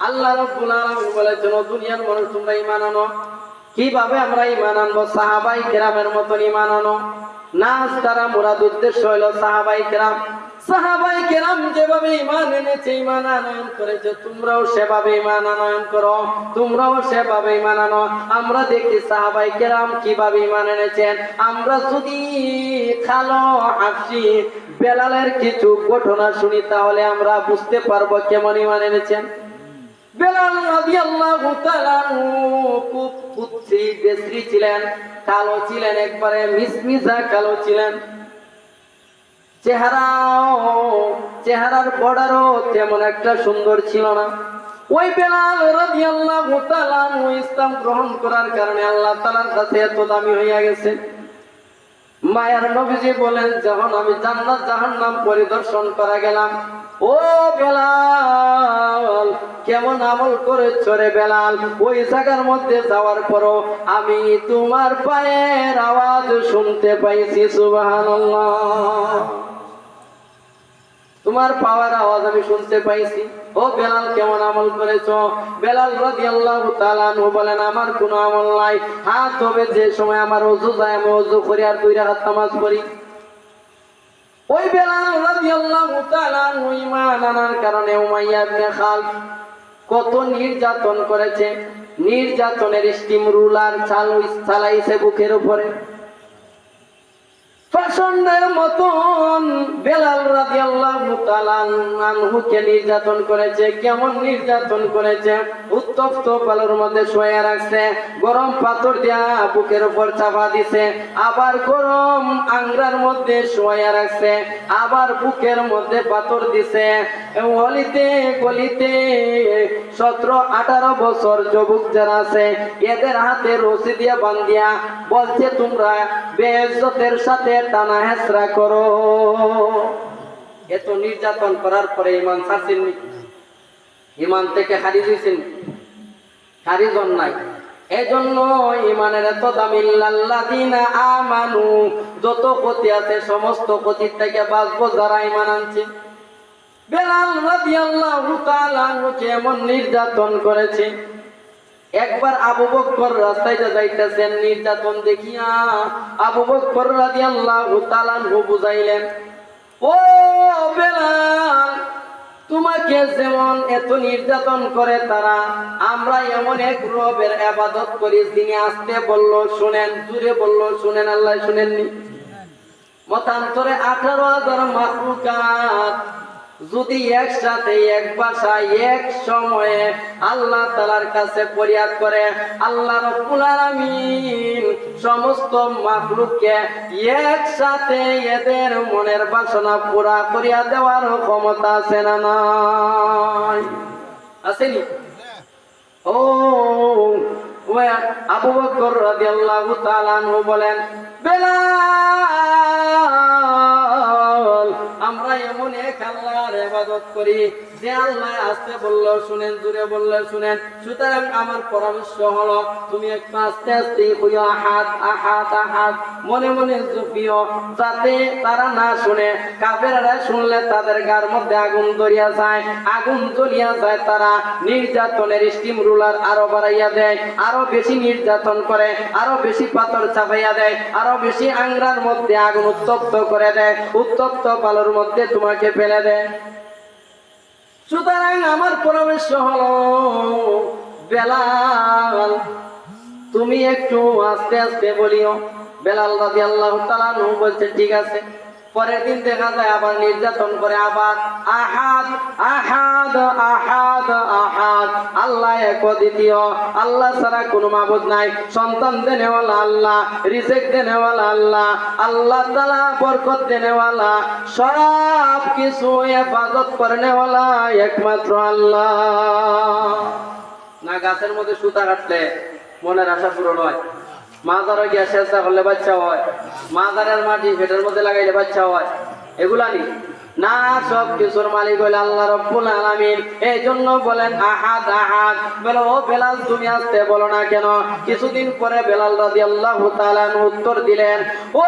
আল্লাহ রাব্বুল আলামিন বলেছেন, দুনিয়ার মানুষ তোমরা ঈমান আনো। কিভাবে আমরা ঈমান আনবো? সাহাবায়ে কেরামের মতন ঈমান আনো। নাস তারা মুরাদ উদ্দেশ্য হলো সাহাবায়ে কেরাম। সাহাবায়ে কেরাম যেভাবে ঈমান এনেছে, ঈমান আনয়ন করেছে, তোমরাও সেভাবে ঈমান আনয়ন করো, তোমরাও সেভাবে ঈমান আনো। আমরা দেখি সাহাবায়ে কেরাম কিভাবে ঈমান এনেছেন। আমরা যদি খালো হাফসি বেলালের কিছু ঘটনা শুনি, তাহলে আমরা বুঝতে পারবো কেমন ঈমান এনেছেন। বেলাল রাদিয়াল্লাহু তাআলা খুব কুৎসি বেশরি ছিলেন, কালো ছিলেন, একবারে মিসমিসা কালো ছিলেন। চেহারার বর্ডারও তেমন একটা সুন্দর ছিল না। ওই বেলাল রাদিয়াল্লাহু তাআলা ইসলাম গ্রহণ করার কারণে আল্লাহ তাআলার কাছে এত দামি হইয়া গেছে। মায়ার নবীজি বলেন, যখন আমি জান্নাত জাহান্নাম পরিদর্শন করা গেলাম, ও বেলাল কেমন আমল করেছ রে বেলাল? ওই জায়গার মধ্যে যাওয়ার পরও আমি তোমার পায়ের আওয়াজ শুনতে পাইছি। সুবহানাল্লাহ, তোমার পাওয়ার আওয়াজ আমি শুনতে পাইছি। ও বেলাল কেমন আমল করেছ? বেলাল রাদিয়াল্লাহু তাআলা আনহু বলেন, আমার কোনো আমল নাই। হ্যাঁ, তবে যে সময় আমার ওযু যায়, আমি ওযু করি আর 2 রাকাত নামাজ পড়ি। ওই বেলাল রাদিয়াল্লাহু তাআলা আনহু ঈমান আনার কারণে উমাইয়া ইবনে খালফ কত নির্যাতন করেছে। নির্যাতনের স্টিম রুলার চালাইছে বুকের উপরে। প্রচন্ডের মতন বেলাল রাদিয়াল্লাহু তাআলা আনহুকে নির্যাতন করেছে। কেমন নির্যাতন করেছে? উত্তপ্ত পালের মধ্যে শোয়া রাখছে, গরম পাথর দিয়া বুকের উপর চাপা দিছে, আবার গরম আংরার মধ্যে শোয়া রাখছে, আবার বুকের মধ্যে পাথর দিছে। অলিতে গলিতে 17-18 বছর যুবক যারা আছে, এদের হাতে রশি দিয়ে বান্ধিয়া বলছে, তোমরা বেইজ্জতের সাথে টানা হেসরা করো। এত নির্যাতন করার পরে ঈমান ছাড়ছেন? ঈমান থেকে খারিজ হয়েছেন? খারিজ হন নাই। এজন্য ঈমানের এত দাম। ইল্লাল্লাযীনা আমানু, যত ক্ষতি আছে সমস্ত ক্ষতির থেকে বাঁচবো যারা ঈমান আনছে। বেলাল রাদিয়াল্লাহু তাআলা আনহুকে এমন নির্যাতন করেছে। একবার আবু বকর রাস্তায় যাইতেছেন, নির্যাতন দেখিয়া আবু বকর রাদিয়াল্লাহু তাআলা আনহু বুঝাইলেন, ও বেলাল, তোমাকে যেমন এত নির্যাতন করে তারা, আমরা এমন এক রবের ইবাদত করি যিনি আসতে বললো শুনেন, জুড়ে বললো শুনেন, আল্লাহ শুনেননি। মতান্তরে 18,000 মাখলুকাত যদি একসাথে এক ভাষায় এক সময়ে আল্লাহ তাআলার কাছে ফরিয়াদ করে, আল্লাহ রাব্বুল আলামিন সমস্ত মাখলুককে একসাথে এদের মনের বাসনা পুরা করিয়া দেওয়ার ক্ষমতা আছে না নাই? আসেনি? ও আবু বকর রাদিয়াল্লাহু তাআলা আনহু বলেন, বেলাল, আমরা এমন এক আল্লাহর ইবাদত করি যে আল্লাহ আসতে বললো শুনেন, জোরে বললে শুনেন। সুতরাং আমার পরামর্শ হলো, তুমি একটু আস্তে আস্তে কইও আহাদ আহাদ আহাদ, মনে মনে জপিও, যাতে তারা না শুনে। কাফেররা শুনলে তাদের গার মধ্যে আগুন ধরিয়া যায়, আগুন জ্বলিয়া যায়, তারা নির্যাতনের স্টিম রুলার আরো বাড়াইয়া দেয়, আরো বেশি নির্যাতন করে, আরো বেশি পাথর চাপাইয়া দেয়, আরো বেশি আংরার মধ্যে আগুন উত্তপ্ত করে দেয়, উত্তপ্ত পালের মধ্যে তোমাকে ফেলে দেয়। সুতরাং আমার পরামর্শ হলো, বেলাল তুমি একটু আস্তে আস্তে বলিও। বেলাল রাদিয়াল্লাহু তাআলা আনহু বলছে, ঠিক আছে। পরের দিন দেখা যায় আবার নির্যাতন করে, আবার আহাদ আহাদ আহাদ আহাদ, আল্লাহ এক দ্বিতীয়, আল্লাহ ছাড়া কোনো মাবুদ নাই, সন্তান দেনেওয়ালা আল্লাহ, রিজিক দেনেওয়ালা আল্লাহ, আল্লাহ তাআলা বরকত দেনেওয়ালা, সব কিছু হেফাজত করনেওয়ালা একমাত্র আল্লাহ। না গাছের মধ্যে সুতা কাটলে মনের আশা পূরণ হয়, মাজারে গিয়া সেজদা করলে বাচ্চা হয়, মাজারের মাটি পেটের মধ্যে লাগাইলে বাচ্চা হয়, এগুলা নি? না, সব কিছুর মালিক হইল আল্লাহ রাব্বুল আলামিন। এই জন্য বলেন আহাদ আহাদ। বলে ও বেলাল তুমি আসতে বলো না কেন? কিছুদিন পরে বেলাল রাদিয়াল্লাহু তাআলা উত্তর দিলেন, ও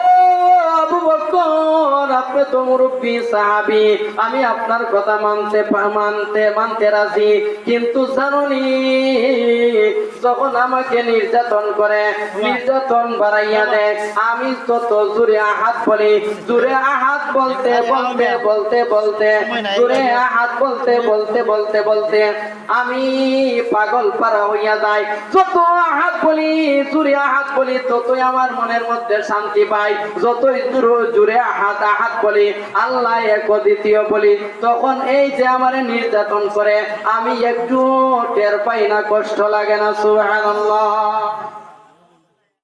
আবু বকর, আপনি তো মুরব্বী সাহাবী, আমি আপনার কথা মানতে রাজি, কিন্তু জানোনি যখন আমাকে নির্যাতন করে, নির্যাতন বাড়াইয়া দেয়, আমি তত জোরে আহাত বলি, জোরে আহাত বলতে বলতে বলতে বলতে জোরে আহাত বলতে বলতে বলতে বলতে আমি পাগল পারা হইয়া যাই। যত আহাত বলি, জোরে আহাত বলি, ততই আমার মনের মধ্যে শান্তি পাই। যতই জোরে আহাত আহাত বলি, আল্লাহ এক দ্বিতীয় বলি, তখন এই যে আমার নির্যাতন করে আমি একটু টের পাই না, কষ্ট লাগে না। সুবহানাল্লাহ।